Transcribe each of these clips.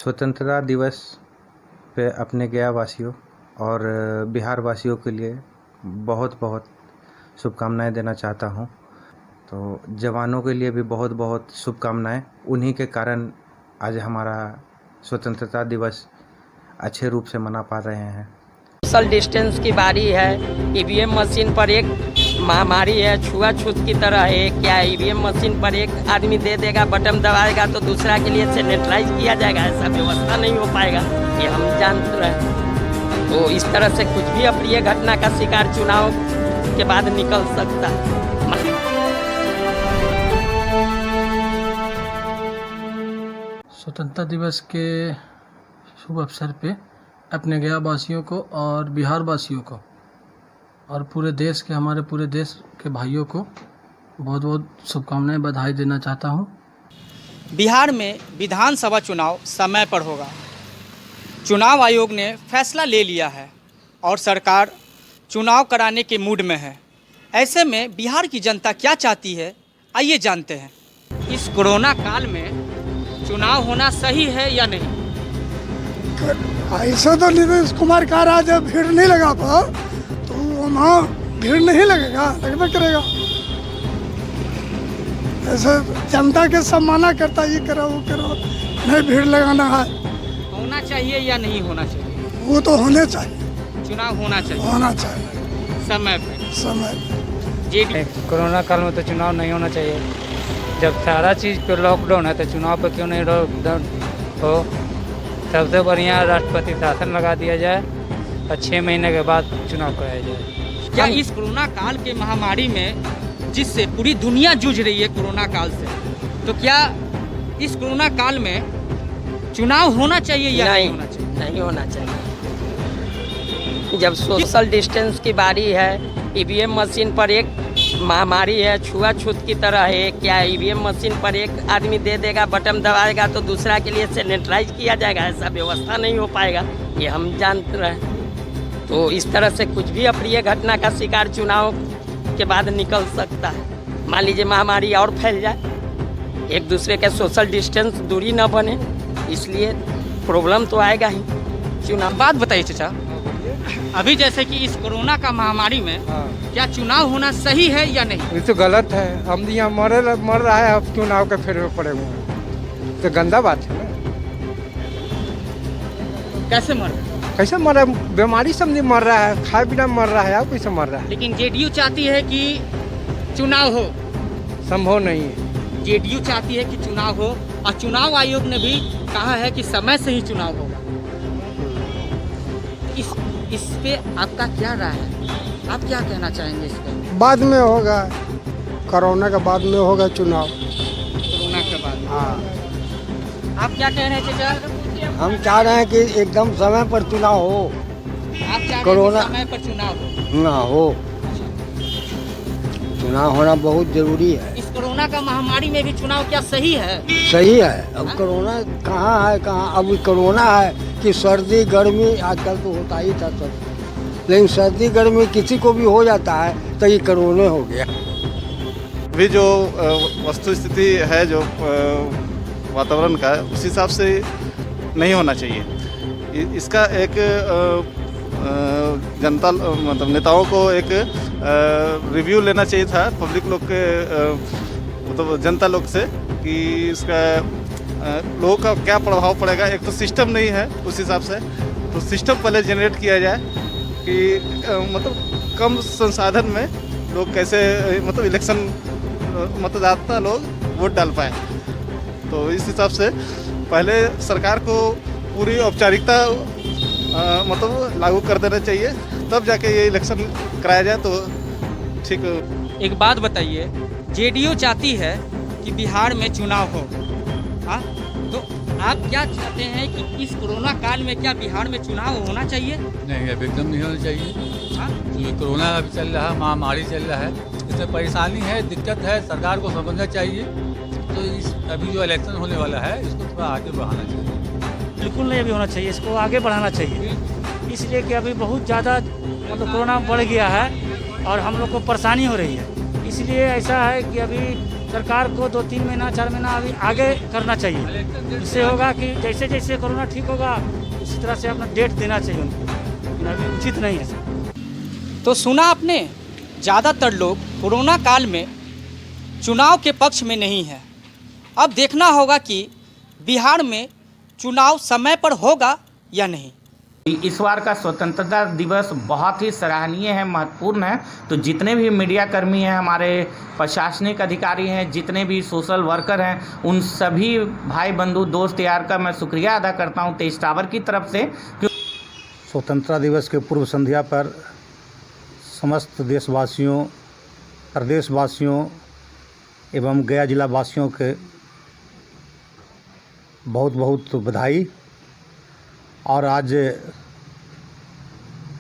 स्वतंत्रता दिवस पे अपने गया वासियों और बिहार वासियों के लिए बहुत बहुत शुभकामनाएं देना चाहता हूं। तो जवानों के लिए भी बहुत बहुत शुभकामनाएं। उन्हीं के कारण आज हमारा स्वतंत्रता दिवस अच्छे रूप से मना पा रहे हैं। सोशल डिस्टेंस की बारी है। ईवीएम मशीन पर एक महामारी है, छुआछूत की तरह है। क्या ईवीएम मशीन पर एक आदमी दे देगा, बटन दबाएगा तो दूसरा के लिए सैनिटाइज किया जाएगा? ऐसा व्यवस्था नहीं हो पाएगा, ये हम जानते हैं। तो इस तरह से कुछ भी अप्रिय घटना का शिकार चुनाव के बाद निकल सकता है। स्वतंत्रता दिवस के शुभ अवसर पे अपने गया वासियों को और बिहार वासियों को और पूरे देश के हमारे पूरे देश के भाइयों को बहुत बहुत शुभकामनाएं, बधाई देना चाहता हूं। बिहार में विधानसभा चुनाव समय पर होगा। चुनाव आयोग ने फैसला ले लिया है और सरकार चुनाव कराने के मूड में है। ऐसे में बिहार की जनता क्या चाहती है, आइए जानते हैं। इस कोरोना काल में चुनाव होना सही है या नहीं? ऐसा तो नीतीश कुमार कह रहा है जब भीड़ नहीं लगा पर तो वहाँ भीड़ नहीं लगेगा, लगभग करेगा। ऐसे जनता के सब मना करता, ये करो वो करो, नहीं भीड़ लगाना है। होना चाहिए या नहीं होना चाहिए? वो तो होने चाहिए, चुनाव होना चाहिए, होना चाहिए समय पे। समय कोरोना काल में तो चुनाव नहीं होना चाहिए। जब सारा चीज़ पे लॉकडाउन है तो चुनाव पे क्यों नहीं लॉकडाउन हो? सबसे बढ़िया राष्ट्रपति शासन लगा दिया जाए और 6 महीने के बाद चुनाव कराया जाए। क्या इस कोरोना काल के महामारी में जिससे पूरी दुनिया जूझ रही है कोरोना काल से, तो क्या इस कोरोना काल में चुनाव होना चाहिए या नहीं होना चाहिए? नहीं होना चाहिए। जब सोशल डिस्टेंस की बारी है, ईवीएम मशीन पर एक महामारी है, छुआछूत की तरह है। क्या ईवीएम मशीन पर एक आदमी दे देगा, बटन दबाएगा तो दूसरा के लिए सैनिटाइज किया जाएगा? ऐसा व्यवस्था नहीं हो पाएगा, ये हम जानते हैं। तो इस तरह से कुछ भी अप्रिय घटना का शिकार चुनाव के बाद निकल सकता है। मान लीजिए महामारी और फैल जाए, एक दूसरे के सोशल डिस्टेंस दूरी न बने, इसलिए प्रॉब्लम तो आएगा ही। चुनाव बात बताइए चाचा, अभी जैसे कि इस कोरोना का महामारी में क्या चुनाव होना सही है या नहीं? ये तो गलत है। हम यहाँ मर रहा है, अब चुनाव के फेर में पड़े हुए हैं, तो गंदा बात है ना। कैसे मर रहे? कैसे मर रहा है? बीमारी समझे मर रहा है, खाए बिना मर रहा है, अब कैसे मर रहा है? लेकिन जेडीयू चाहती है कि चुनाव हो। संभव नहीं है। जेडीयू चाहती है कि चुनाव हो और चुनाव आयोग ने भी कहा है कि समय से ही चुनाव होगा। इस पे आपका क्या राय है? आप क्या कहना चाहेंगे इस पे? बाद में होगा, कोरोना के बाद में होगा चुनाव। कोरोना के बाद? हाँ। आप क्या कह रहे हैं चाचा? हम चाह रहे हैं कि एकदम समय पर चुनाव हो। आप चाह रहे कोरोना हैं कि समय पर चुनाव हो? ना हो, चुनाव होना बहुत जरूरी है। इस कोरोना का महामारी में भी चुनाव क्या सही है? सही है। अब कोरोना कहाँ है, कहाँ अब कोरोना है कि सर्दी गर्मी आजकल तो होता ही था सब, लेकिन सर्दी गर्मी किसी को भी हो जाता है तो ये कोरोना हो गया। अभी जो वस्तु स्थिति है, जो वातावरण का, उस हिसाब से नहीं होना चाहिए। इसका एक जनता मतलब नेताओं को एक रिव्यू लेना चाहिए था पब्लिक लोग के मतलब जनता लोग से कि इसका लोगों का क्या प्रभाव पड़ेगा। एक तो सिस्टम नहीं है, उस हिसाब से तो सिस्टम पहले जनरेट किया जाए कि मतलब कम संसाधन में लोग कैसे मतलब इलेक्शन मतदाता लोग वोट डाल पाए। तो इस हिसाब से पहले सरकार को पूरी औपचारिकता मतलब लागू कर देना चाहिए, तब जाके ये इलेक्शन कराया जाए तो ठीक। एक बात बताइए, जेडीयू चाहती है कि बिहार में चुनाव हो, हाँ, तो आप क्या चाहते हैं कि इस कोरोना काल में क्या बिहार में चुनाव होना चाहिए? नहीं, अब एकदम नहीं होना चाहिए। हाँ? ये कोरोना अभी चल रहा है, महामारी चल रहा है, इसमें परेशानी है, दिक्कत है, सरकार को समझना चाहिए। तो इस अभी जो इलेक्शन होने वाला है इसको थोड़ा आगे बढ़ाना चाहिए। बिल्कुल नहीं अभी होना चाहिए, इसको आगे बढ़ाना चाहिए, इसलिए कि अभी बहुत ज़्यादा मतलब कोरोना बढ़ गया है और हम लोग को परेशानी हो रही है। इसलिए ऐसा है कि अभी सरकार को 2-3 महीना 4 महीना अभी आगे करना चाहिए। इससे होगा कि जैसे जैसे कोरोना ठीक होगा उसी तरह से अपना डेट देना चाहिए उनको, लेकिन अभी उचित नहीं है सर। तो सुना आपने, ज़्यादातर लोग कोरोना काल में चुनाव के पक्ष में नहीं है। अब देखना होगा कि बिहार में चुनाव समय पर होगा या नहीं। इस बार का स्वतंत्रता दिवस बहुत ही सराहनीय है, महत्वपूर्ण है। तो जितने भी मीडिया कर्मी हैं, हमारे प्रशासनिक अधिकारी हैं, जितने भी सोशल वर्कर हैं, उन सभी भाई बंधु दोस्त यार का मैं शुक्रिया अदा करता हूं तेज टावर की तरफ से। स्वतंत्रता दिवस के पूर्व संध्या पर समस्त देशवासियों, प्रदेशवासियों एवं गया जिला वासियों के बहुत बहुत बधाई। और आज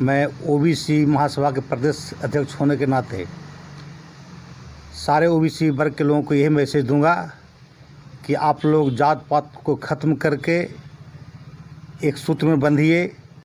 मैं ओबीसी महासभा के प्रदेश अध्यक्ष होने के नाते सारे ओबीसी वर्ग के लोगों को यही मैसेज दूंगा कि आप लोग जात पात को ख़त्म करके एक सूत्र में बंधिए